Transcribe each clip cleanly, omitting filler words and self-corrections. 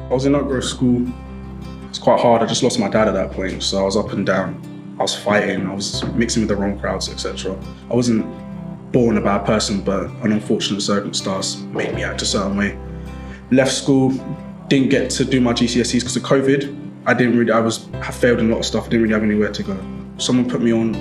I was in Oakgrove School. It's quite hard. I just lost my dad at that point, so I was up and down. I was fighting, I was mixing with the wrong crowds, etc. I wasn't born a bad person, but an unfortunate circumstance made me act a certain way. Left school, didn't get to do my GCSEs because of COVID. I failed in a lot of stuff, I didn't really have anywhere to go. Someone put me on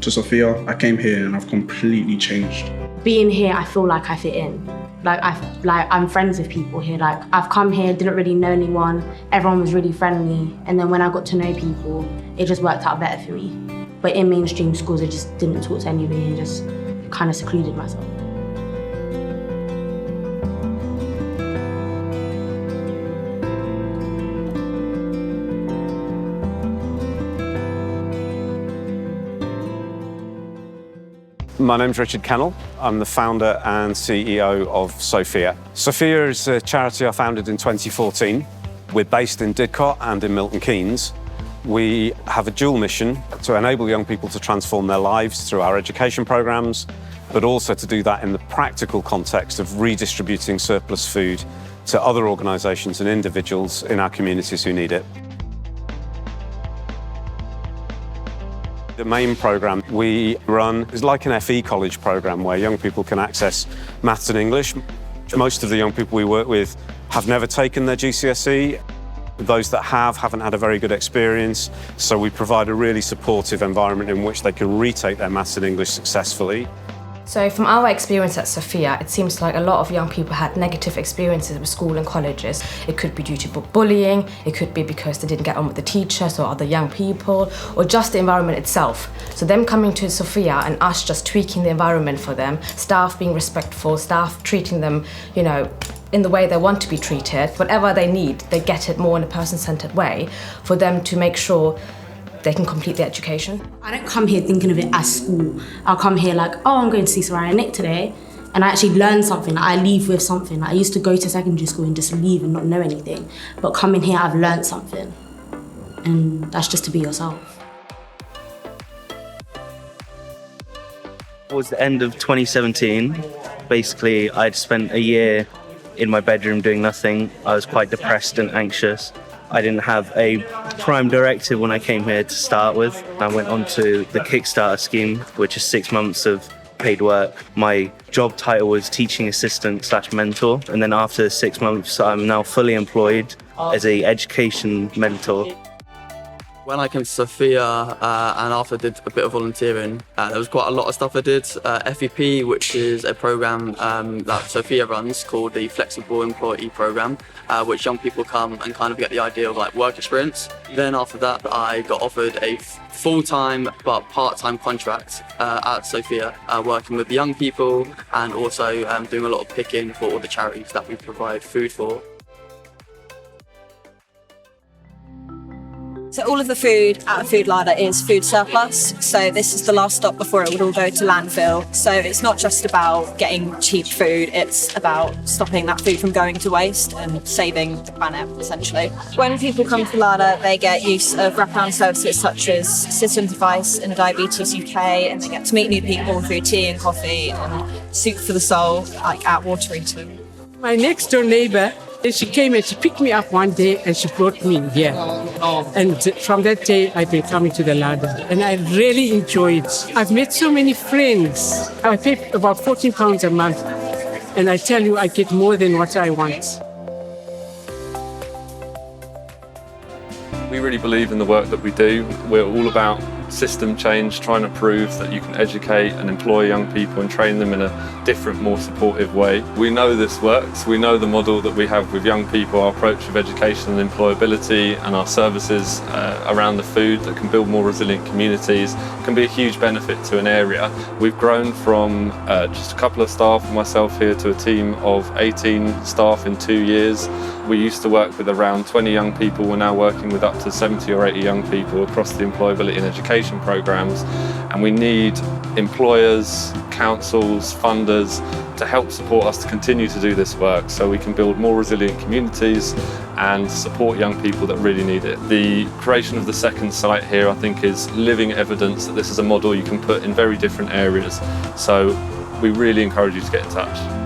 to SOFEA. I came here and I've completely changed. Being here, I feel like I fit in. I'm friends with people here. I've come here, didn't really know anyone. Everyone was really friendly. And then when I got to know people, it just worked out better for me. But in mainstream schools, I just didn't talk to anybody and just kind of secluded myself. My name's Richard Kennell. I'm the founder and CEO of SOFEA. SOFEA is a charity I founded in 2014. We're based in Didcot and in Milton Keynes. We have a dual mission to enable young people to transform their lives through our education programs, but also to do that in the practical context of redistributing surplus food to other organisations and individuals in our communities who need it. The main programme we run is like an FE college programme where young people can access maths and English. Most of the young people we work with have never taken their GCSE. Those that haven't had a very good experience, so we provide a really supportive environment in which they can retake their maths and English successfully. So from our experience at SOFEA, it seems like a lot of young people had negative experiences with school and colleges. It could be due to bullying, it could be because they didn't get on with the teachers or other young people, or just the environment itself. So them coming to SOFEA and us just tweaking the environment for them, staff being respectful, staff treating them, in the way they want to be treated, whatever they need, they get it more in a person-centered way for them to make sure they can complete the education. I don't come here thinking of it as school. I'll come here like, oh, I'm going to see Soraya and Nick today, and I actually learn something. I leave with something. I used to go to secondary school and just leave and not know anything. But coming here, I've learned something. And that's just to be yourself. Towards the end of 2017, basically I'd spent a year in my bedroom doing nothing. I was quite depressed and anxious. I didn't have a prime directive when I came here to start with. I went on to the Kickstarter scheme, which is 6 months of paid work. My job title was teaching assistant / mentor. And then after 6 months, I'm now fully employed as an education mentor. When I came to SOFEA and after I did a bit of volunteering, there was quite a lot of stuff I did. FEP, which is a program that SOFEA runs called the Flexible Employee Program, which young people come and kind of get the idea of like work experience. Then after that, I got offered a full-time but part-time contract at SOFEA, working with young people and also doing a lot of picking for all the charities that we provide food for. So all of the food at a food larder is food surplus. So this is the last stop before it would all go to landfill. So it's not just about getting cheap food, it's about stopping that food from going to waste and saving the planet, essentially. When people come to the larder, they get use of wraparound services such as citizens advice in the Diabetes UK, and they get to meet new people through tea and coffee and soup for the soul, like at Waterington. My next door neighbour, she came and she picked me up one day and she brought me here. And from that day, I've been coming to the larder and I really enjoy it. I've met so many friends. I pay about £14 a month and I tell you, I get more than what I want. We really believe in the work that we do. We're all about system change, trying to prove that you can educate and employ young people and train them in a different, more supportive way. We know this works. We know the model that we have with young people, our approach of education and employability and our services around the food that can build more resilient communities can be a huge benefit to an area. We've grown from just a couple of staff and myself here to a team of 18 staff in 2 years. We used to work with around 20 young people. We're now working with up to 70 or 80 young people across the employability and education programs. And we need employers, councils, funders to help support us to continue to do this work so we can build more resilient communities and support young people that really need it. The creation of the second site here, I think, is living evidence that this is a model you can put in very different areas. So we really encourage you to get in touch.